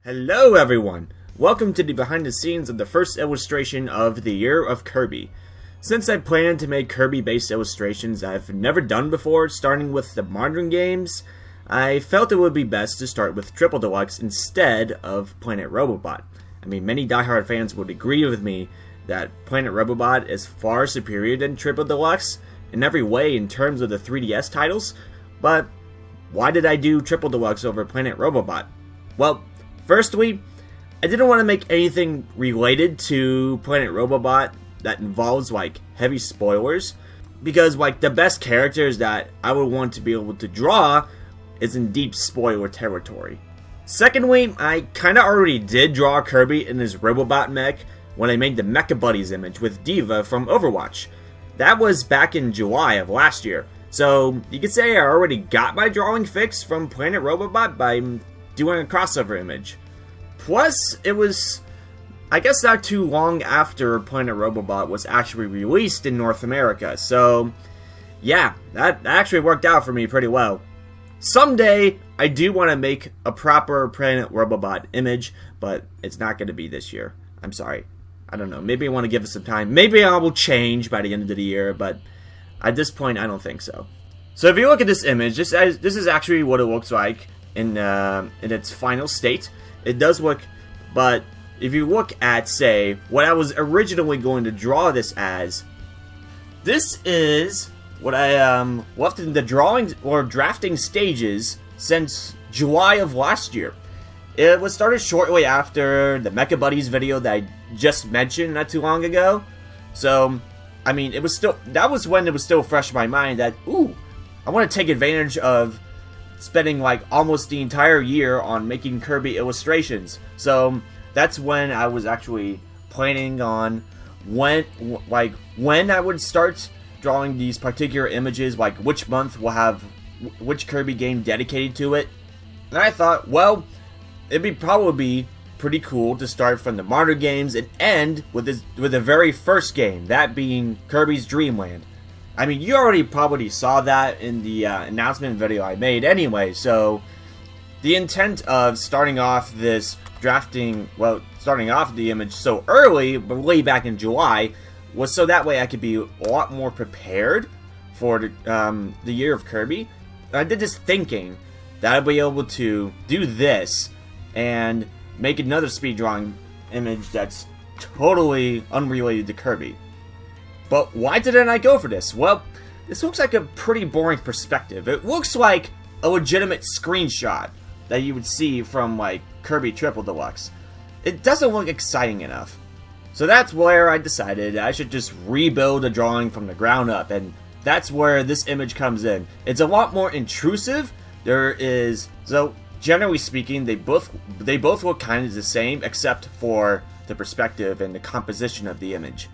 Hello everyone! Welcome to the behind the scenes of the first illustration of the year of Kirby. Since I plan to make Kirby based illustrations I've never done before, starting with the modern games, I felt it would be best to start with Triple Deluxe instead of Planet Robobot. I mean, many diehard fans would agree with me that Planet Robobot is far superior than Triple Deluxe in every way in terms of the 3DS titles, but why did I do Triple Deluxe over Planet Robobot? Well, firstly, I didn't want to make anything related to Planet Robobot that involves, like, heavy spoilers, because, like, the best characters that I would want to be able to draw is in deep spoiler territory. Secondly, I kinda already did draw Kirby in his Robobot mech when I made the Mecha Buddies image with Diva from Overwatch. That was back in July of last year, so you could say I already got my drawing fix from Planet Robobot by doing a crossover image. Plus, it was, I guess, not too long after Planet Robobot was actually released in North America, so yeah, that actually worked out for me pretty well. Someday, I do want to make a proper Planet Robobot image, but it's not going to be this year. I'm sorry. I don't know, maybe I want to give it some time. Maybe I will change by the end of the year, but at this point, I don't think so. So if you look at this image, this is actually what it looks like in its final state. It does look, but if you look at, say, what I was originally going to draw this as, this is what I left in the drawing or drafting stages since July of last year. It was started shortly after the Mecha Buddies video that I just mentioned not too long ago. So, I mean, it was still, that was when it was still fresh in my mind that, ooh, I want to take advantage of spending like almost the entire year on making Kirby illustrations. So that's when I was actually planning on when I would start drawing these particular images, like which month will have which Kirby game dedicated to it. And I thought, well, it'd be probably pretty cool to start from the modern games and end with the very first game, that being Kirby's Dream Land. I mean, you already probably saw that in the announcement video I made anyway, so the intent of starting off this starting off the image so early, but way back in July, was so that way I could be a lot more prepared for the year of Kirby. I did this thinking that I'd be able to do this and make another speed drawing image that's totally unrelated to Kirby. But why didn't I go for this? Well, this looks like a pretty boring perspective. It looks like a legitimate screenshot that you would see from, like, Kirby Triple Deluxe. It doesn't look exciting enough. So that's where I decided I should just rebuild a drawing from the ground up, and that's where this image comes in. It's a lot more intrusive. So generally speaking, they both look kind of the same, except for the perspective and the composition of the image.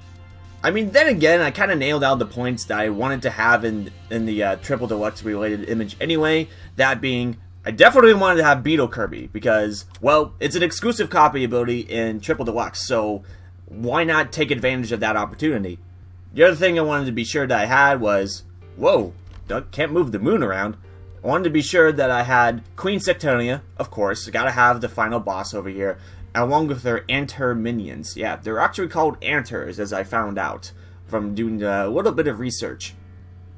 I mean, then again, I kind of nailed out the points that I wanted to have in the Triple Deluxe related image anyway. That being, I definitely wanted to have Beetle Kirby because, well, it's an exclusive copy ability in Triple Deluxe, so why not take advantage of that opportunity? The other thing I wanted to be sure that I had was, whoa, can't move the moon around. I wanted to be sure that I had Queen Sectonia, of course. Gotta have the final boss over here, along with their Anter minions. Yeah, they're actually called Anters, as I found out from doing a little bit of research.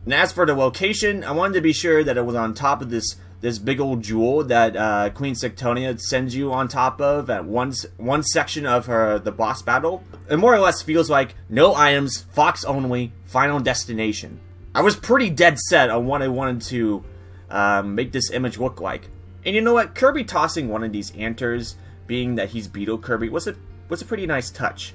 And as for the location, I wanted to be sure that it was on top of this big old jewel that Queen Sectonia sends you on top of at one section of the boss battle. It more or less feels like no items, Fox only, final destination. I was pretty dead set on what I wanted to make this image look like. And you know what? Kirby tossing one of these Anters, being that he's Beetle Kirby, was a pretty nice touch.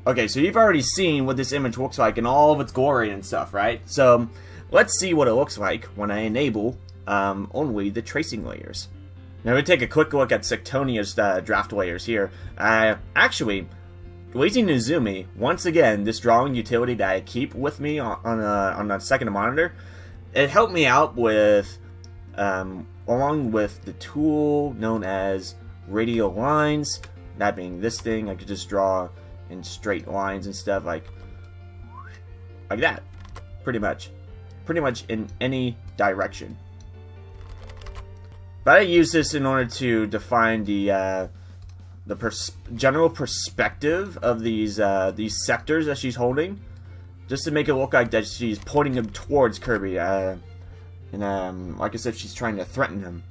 Okay, so you've already seen what this image looks like in all of its glory and stuff, right? So, let's see what it looks like when I enable only the tracing layers. Now we take a quick look at Sectonia's draft layers here. Actually, Using Nezumi, once again, this drawing utility that I keep with me on a second monitor, it helped me out with, along with the tool known as radial lines, that being this thing. I could just draw in straight lines and stuff like that, pretty much in any direction. But I use this in order to define the general perspective of these sectors that she's holding, just to make it look like that she's pointing them towards Kirby, and like I said, she's trying to threaten him.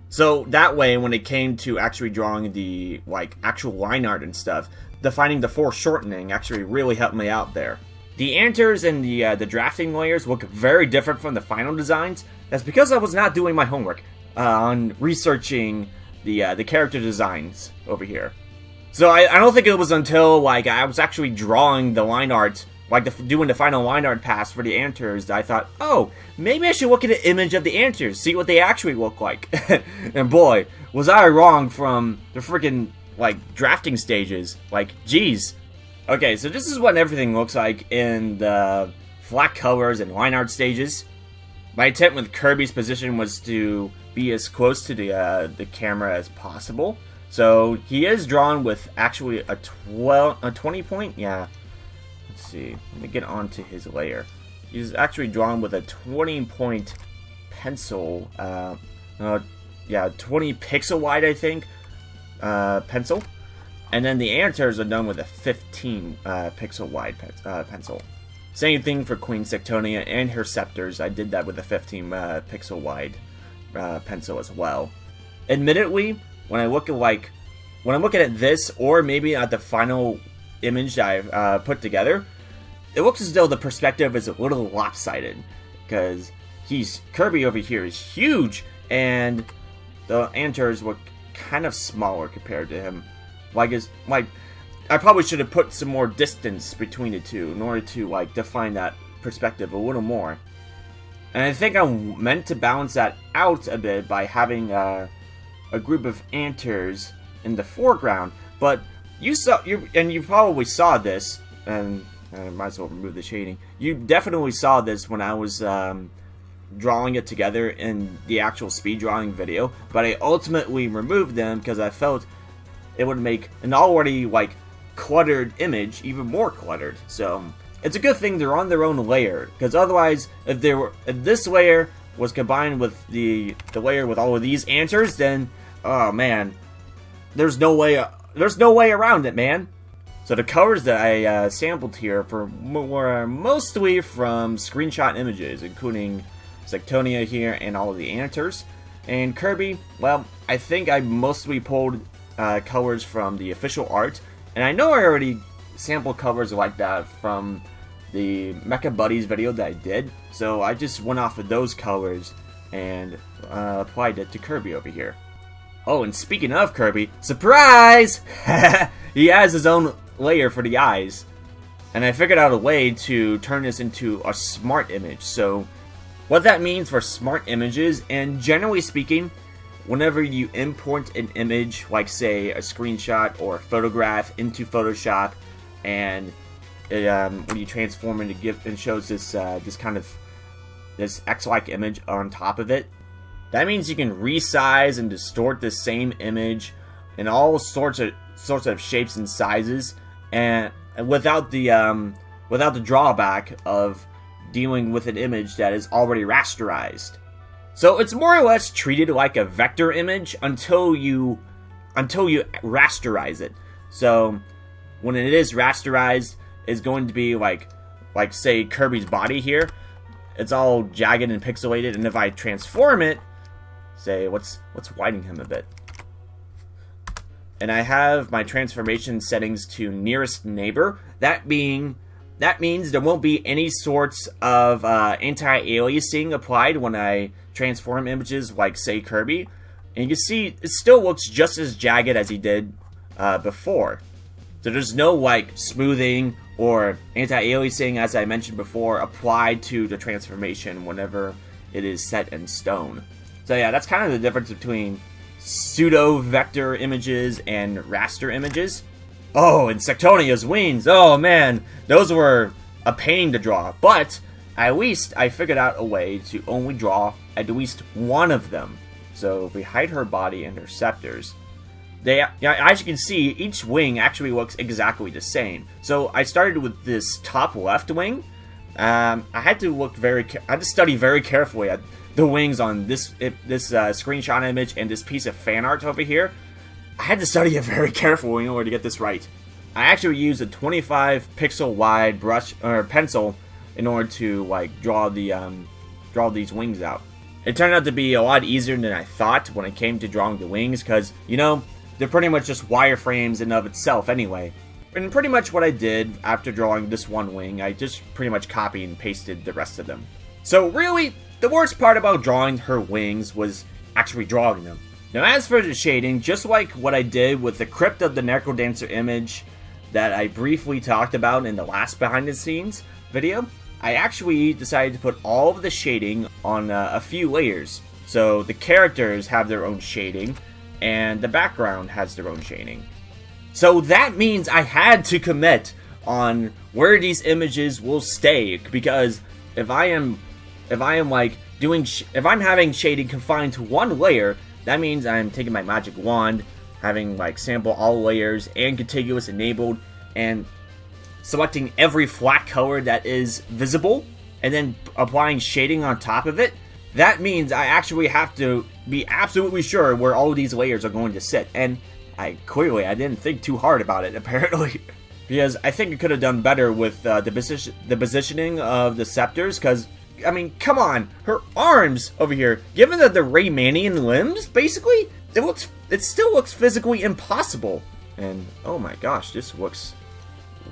So that way, when it came to actually drawing the actual line art and stuff, defining the foreshortening actually really helped me out there. The antlers and the drafting layers look very different from the final designs. That's because I was not doing my homework on researching the character designs over here. So I don't think it was until I was actually drawing the line art, doing the final line art pass for the antlers, that I thought, oh, maybe I should look at an image of the antlers, see what they actually look like. And boy, was I wrong from the freaking drafting stages. Geez. Okay, so this is what everything looks like in the flat colors and line art stages. My intent with Kirby's position was to be as close to the camera as possible. So he is drawn with actually a 20 point. Yeah. Let's see. Let me get onto his layer. He's actually drawn with a 20 point pencil. 20 pixel wide, I think. Pencil. And then the antlers are done with a 15 pixel wide pencil. Same thing for Queen Sectonia and her scepters. I did that with a 15 pixel wide pencil as well. Admittedly, when I look at this, or maybe at the final image that I've put together, it looks as though the perspective is a little lopsided, because Kirby over here is huge, and the antlers look kind of smaller compared to him. I probably should have put some more distance between the two in order to define that perspective a little more. And I think I meant to balance that out a bit by having a group of antlers in the foreground. But you probably saw this, and I might as well remove the shading. You definitely saw this when I was drawing it together in the actual speed drawing video. But I ultimately removed them because I felt it would make an already cluttered image even more cluttered. So it's a good thing they're on their own layer, because otherwise, if this layer was combined with the layer with all of these antlers, then oh man, there's no way around it, man. So the colors that I sampled here were mostly from screenshot images, including Sectonia here and all of the antlers. And Kirby, well, I think I mostly pulled colors from the official art, and I know I already sampled colors like that from the Mecha Buddies video that I did, so I just went off of those colors and applied it to Kirby over here. Oh, and speaking of Kirby, surprise! He has his own layer for the eyes, and I figured out a way to turn this into a smart image. So what that means for smart images, and generally speaking, whenever you import an image, say a screenshot or a photograph into Photoshop, and when you transform it, it shows this this X-like image on top of it. That means you can resize and distort the same image in all sorts of shapes and sizes, and without the drawback of dealing with an image that is already rasterized. So it's more or less treated like a vector image until you rasterize it. So when it is rasterized, it's going to be like say Kirby's body here. It's all jagged and pixelated, and if I transform it, say let's widen him a bit, and I have my transformation settings to nearest neighbor, that means there won't be any sorts of anti-aliasing applied when I transform images like, say, Kirby. And you can see it still looks just as jagged as he did before. So there's no smoothing or anti-aliasing, as I mentioned before, applied to the transformation whenever it is set in stone. So yeah, that's kind of the difference between pseudo-vector images and raster images. Oh, and Sectonia's wings. Oh man, those were a pain to draw. But at least I figured out a way to only draw at least one of them. So if we hide her body and her scepters, as you can see, each wing actually looks exactly the same. So I started with this top left wing. I had to study very carefully at the wings on this screenshot image and this piece of fan art over here. I had to study it very carefully in order to get this right. I actually used a 25 pixel wide brush or pencil in order to like draw these wings out. It turned out to be a lot easier than I thought when it came to drawing the wings, because you know, they're pretty much just wireframes in of itself anyway. And pretty much what I did after drawing this one wing, I just pretty much copied and pasted the rest of them. So really, the worst part about drawing her wings was actually drawing them. Now as for the shading, just like what I did with the Crypt of the Necrodancer image that I briefly talked about in the last behind the scenes video, I actually decided to put all of the shading on a few layers. So the characters have their own shading, and the background has their own shading. So that means I had to commit on where these images will stay, because if I'm having shading confined to one layer, that means I'm taking my magic wand, having like sample all layers and contiguous enabled, and selecting every flat color that is visible, and then applying shading on top of it. That means I actually have to be absolutely sure where all of these layers are going to sit, and I didn't think too hard about it, apparently. Because I think I could have done better with the positioning of the scepters, because, I mean, come on, her arms over here, given that they're Raymanian limbs, basically, it still looks physically impossible. And, oh my gosh, this looks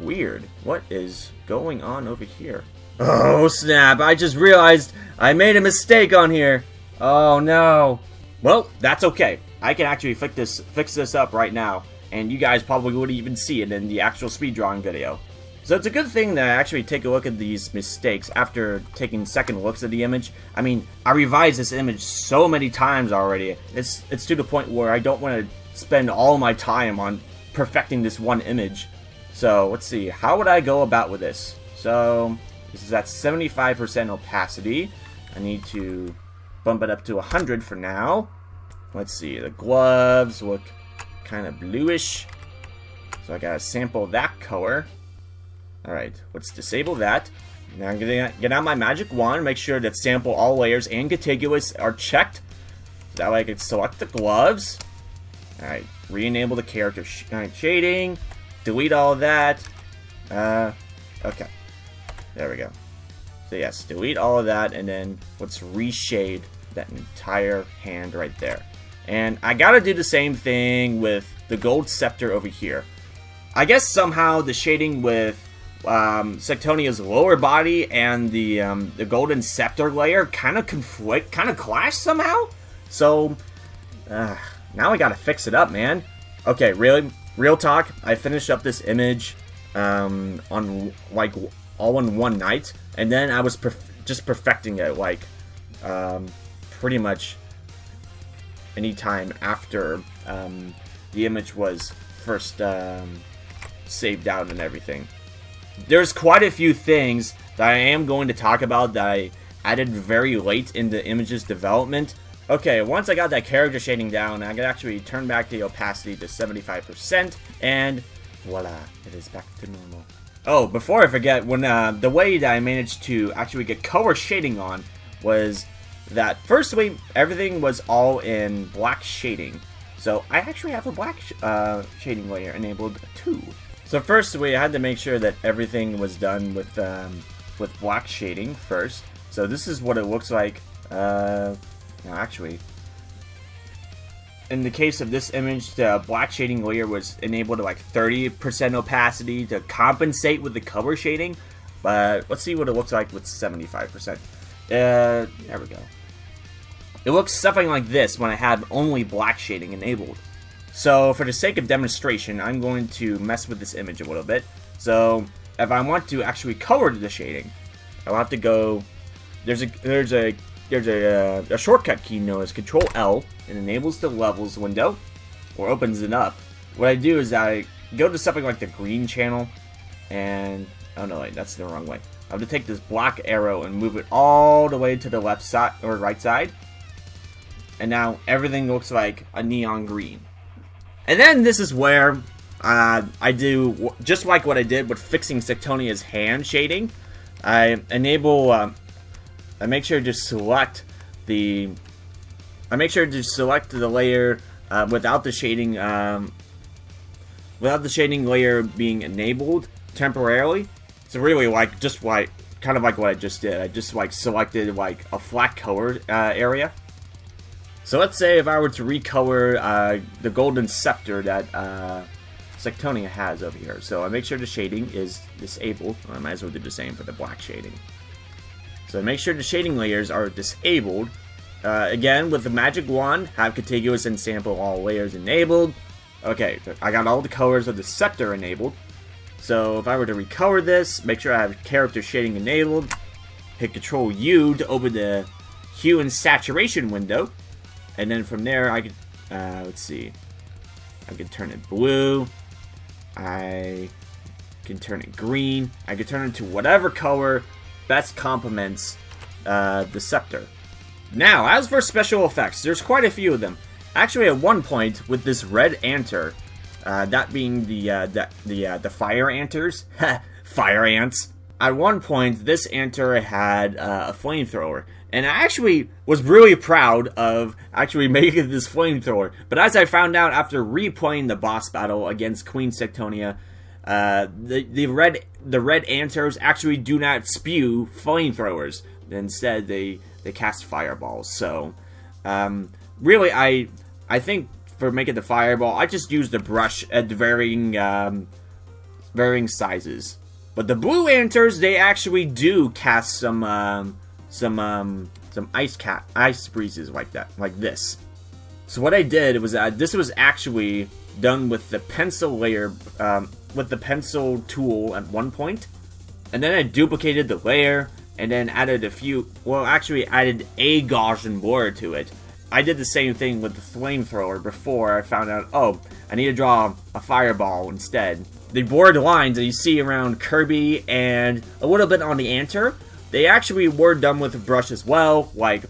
weird. What is going on over here? Oh snap, I just realized I made a mistake on here. Oh no. Well, that's okay. I can actually fix this up right now, and you guys probably wouldn't even see it in the actual speed drawing video. So it's a good thing that I actually take a look at these mistakes after taking second looks at the image. I mean, I revised this image so many times already. It's to the point where I don't want to spend all my time on perfecting this one image. So let's see, how would I go about with this? So this is at 75% opacity. I need to bump it up to 100 for now. Let's see, the gloves look kind of bluish, so I gotta sample that color. Alright, let's disable that. Now I'm gonna get out my magic wand, make sure that sample all layers and contiguous are checked. That way I can select the gloves. Alright, re-enable the character shading. Delete all of that. Okay. There we go. So yes, delete all of that, and then let's reshade that entire hand right there. And I gotta do the same thing with the gold scepter over here. I guess somehow the shading with Sectonia's lower body and the golden scepter layer kind of clash somehow. So now I gotta fix it up, man. Okay, real talk. I finished up this image on like all in one night, and then I was just perfecting it like pretty much any time after the image was first saved out and everything. There's quite a few things that I am going to talk about that I added very late in the image's development. Okay, once I got that character shading down, I can actually turn back the opacity to 75%, and voila, it is back to normal. Oh, before I forget, when the way that I managed to actually get color shading on was that firstly, everything was all in black shading. So I actually have a black shading layer enabled too. So firstly, I had to make sure that everything was done with black shading first. So this is what it looks like. No, actually, in the case of this image, the black shading layer was enabled to like 30% opacity to compensate with the color shading. But let's see what it looks like with 75%. There we go. It looks something like this when I have only black shading enabled. So for the sake of demonstration, I'm going to mess with this image a little bit. So if I want to actually color the shading, I'll have to go. There's a shortcut key known as Control L. It enables the levels window, or opens it up. What I do is I go to something like the green channel, and oh no, wait, that's the wrong way. I have to take this black arrow and move it all the way to the left side or right side, and now everything looks like a neon green. And then this is where I do just like what I did with fixing Sectonia's hand shading. I enable. I make sure to select the. I make sure to select the layer without the shading. Without the shading layer being enabled temporarily. So really, like, just like kind of like what I just did. I just like selected like a flat color area. So let's say if I were to recolor the golden scepter that Sectonia has over here. So I make sure the shading is disabled. I might as well do the same for the black shading. So make sure the shading layers are disabled. Again, with the magic wand, have contiguous and sample all layers enabled. Okay, I got all the colors of the scepter enabled. So if I were to recolor this, make sure I have character shading enabled. Hit Control U to open the hue and saturation window. And then from there, I could, let's see. I can turn it blue. I can turn it green. I can turn it to whatever color best complements the scepter. Now, as for special effects, there's quite a few of them. Actually, at one point, with this red anter, that being the fire anters, fire ants. At one point, this anter had a flamethrower, and I actually was really proud of actually making this flamethrower. But as I found out after replaying the boss battle against Queen Sectonia, the red anters actually do not spew flamethrowers. Instead, they cast fireballs. So, really, I think for making the fireball, I just used the brush at varying sizes. But the blue anters, they actually do cast some ice breezes like that, like this. So what I did was this was actually done with the pencil layer, with the pencil tool at one point, and then I duplicated the layer and then added a Gaussian blur to it. I did the same thing with the flamethrower before I found out, oh, I need to draw a fireball instead. The blurred lines that you see around Kirby and a little bit on the anter, they actually were done with a brush as well, like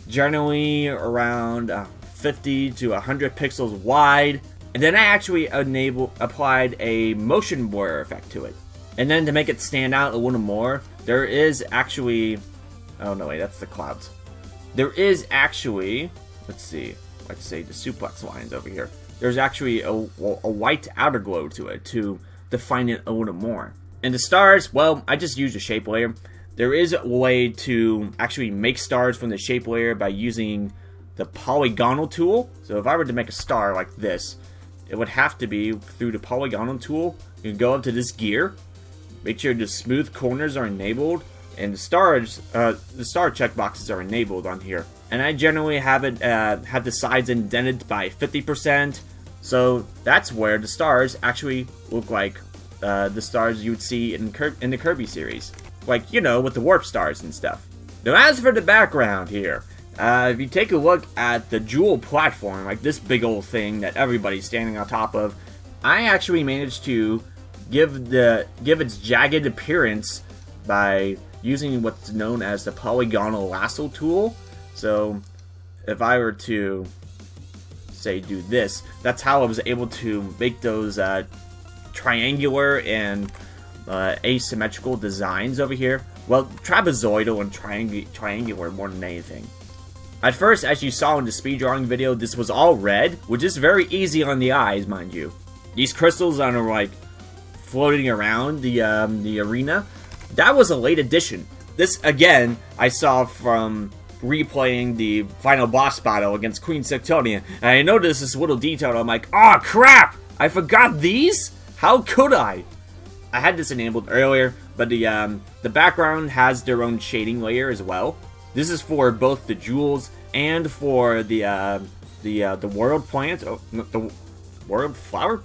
generally around 50 to 100 pixels wide. And then I actually applied a motion blur effect to it. And then to make it stand out a little more, there is actually, oh no wait, that's the clouds. There is actually, let's see, let's say the suplex lines over here. There's actually a white outer glow to it to define it a little more. And the stars, well, I just used a shape layer. There is a way to actually make stars from the shape layer by using the polygonal tool. So if I were to make a star like this, it would have to be through the polygonal tool. You can go up to this gear, make sure the smooth corners are enabled, and the star checkboxes are enabled on here. And I generally have it have the sides indented by 50%. So that's where the stars actually look like the stars you would see in the Kirby series. Like, you know, with the warp stars and stuff. Now as for the background here, if you take a look at the jewel platform, like this big old thing that everybody's standing on top of, I actually managed to give its jagged appearance by using what's known as the polygonal lasso tool. So if I were to say do this, that's how I was able to make those triangular and asymmetrical designs over here. Well, trapezoidal and triangular more than anything. At first, as you saw in the speed drawing video, this was all red, which is very easy on the eyes, mind you. These crystals that are like floating around the arena, that was a late addition. This, again, I saw from replaying the final boss battle against Queen Sectonia, and I noticed this little detail, I'm like, oh crap! I forgot these? How could I? I had this enabled earlier, but the background has their own shading layer as well. This is for both the jewels and for the world plant, the world flower.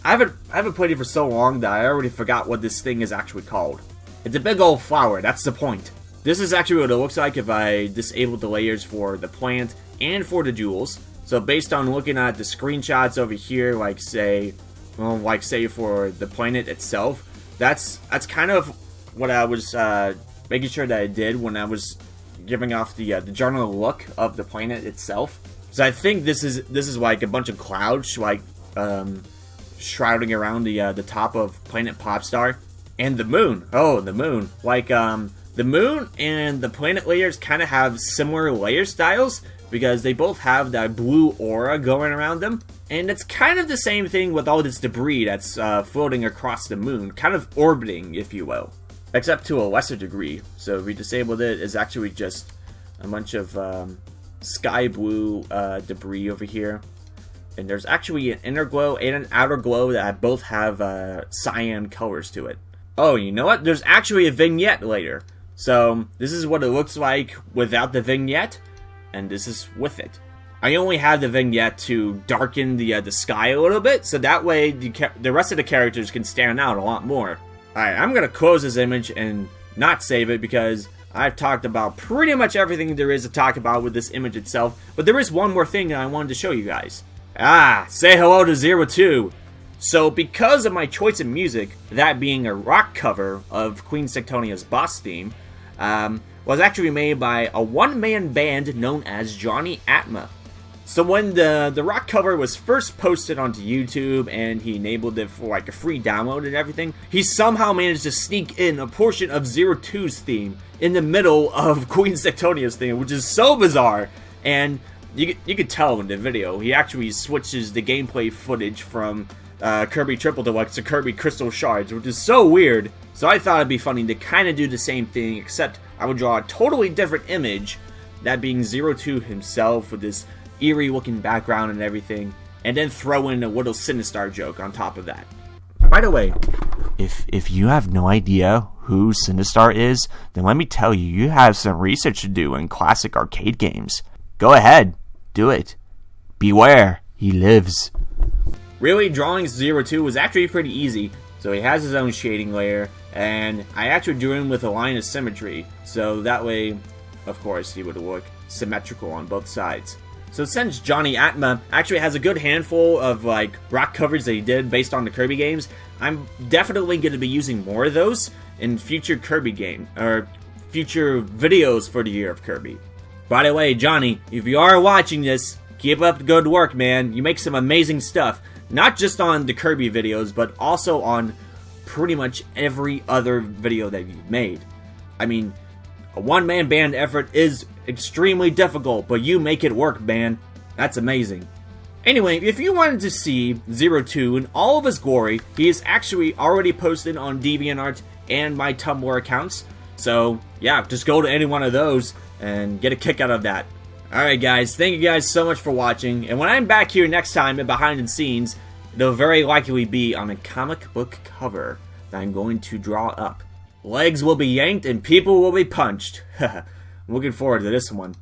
I haven't played it for so long that I already forgot what this thing is actually called. It's a big old flower, that's the point. This is actually what it looks like if I disable the layers for the plant and for the jewels. So based on looking at the screenshots over here, like say well, like say for the planet itself, that's kind of what I was making sure that I did when I was giving off the general look of the planet itself. So I think this is like a bunch of clouds like shrouding around the top of Planet Popstar. And the moon. Oh, the moon. Like, the moon and the planet layers kind of have similar layer styles because they both have that blue aura going around them. And it's kind of the same thing with all this debris that's floating across the moon, kind of orbiting, if you will. Except to a lesser degree. So if we disabled it, it's actually just a bunch of sky blue debris over here. And there's actually an inner glow and an outer glow that both have cyan colors to it. Oh, you know what? There's actually a vignette later. So, this is what it looks like without the vignette, and this is with it. I only have the vignette to darken the sky a little bit, so that way the rest of the characters can stand out a lot more. Alright, I'm gonna close this image and not save it because I've talked about pretty much everything there is to talk about with this image itself, but there is one more thing that I wanted to show you guys. Say hello to 02. So, because of my choice of music, that being a rock cover of Queen Sectonia's boss theme, was actually made by a one-man band known as Jonny Atma. So when the rock cover was first posted onto YouTube and he enabled it for like a free download and everything, he somehow managed to sneak in a portion of 02's theme in the middle of Queen Sectonia's theme, which is so bizarre. And you could tell in the video, he actually switches the gameplay footage from Kirby Triple Deluxe to Kirby Crystal Shards, which is so weird. So I thought it'd be funny to kind of do the same thing, except I would draw a totally different image, that being 02 himself with this eerie looking background and everything, and then throw in a little Sinistar joke on top of that. By the way, if you have no idea who Sinistar is, then let me tell you, you have some research to do in classic arcade games. Go ahead, do it. Beware, he lives. Really, drawing 02 was actually pretty easy. So he has his own shading layer, and I actually drew him with a line of symmetry, so that way, of course, he would look symmetrical on both sides. So since Jonny Atma actually has a good handful of like rock covers that he did based on the Kirby games, I'm definitely going to be using more of those in future Kirby game, or future videos for the year of Kirby. By the way, Jonny, if you are watching this, keep up the good work, man. You make some amazing stuff. Not just on the Kirby videos, but also on pretty much every other video that you've made. I mean, a one-man band effort is extremely difficult, but you make it work, man. That's amazing. Anyway, if you wanted to see 02 in all of his glory, he is actually already posted on DeviantArt and my Tumblr accounts. So, yeah, just go to any one of those and get a kick out of that. Alright guys, thank you guys so much for watching, and when I'm back here next time in Behind the Scenes, it'll very likely be on a comic book cover that I'm going to draw up. Legs will be yanked and people will be punched. I'm looking forward to this one.